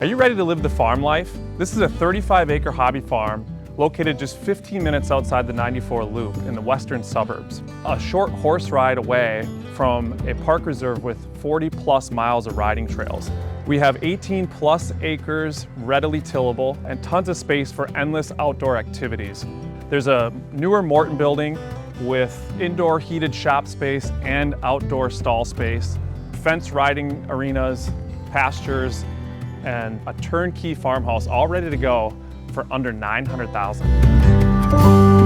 Are you ready to live the farm life? This is a 35-acre hobby farm located just 15 minutes outside the 94 Loop in the western suburbs. A short horse ride away from a park reserve with 40+ miles of riding trails. We have 18+ acres readily tillable and tons of space for endless outdoor activities. There's a newer Morton building with indoor heated shop space and outdoor stall space, fenced riding arenas, pastures, and a turnkey farmhouse all ready to go for under $900,000.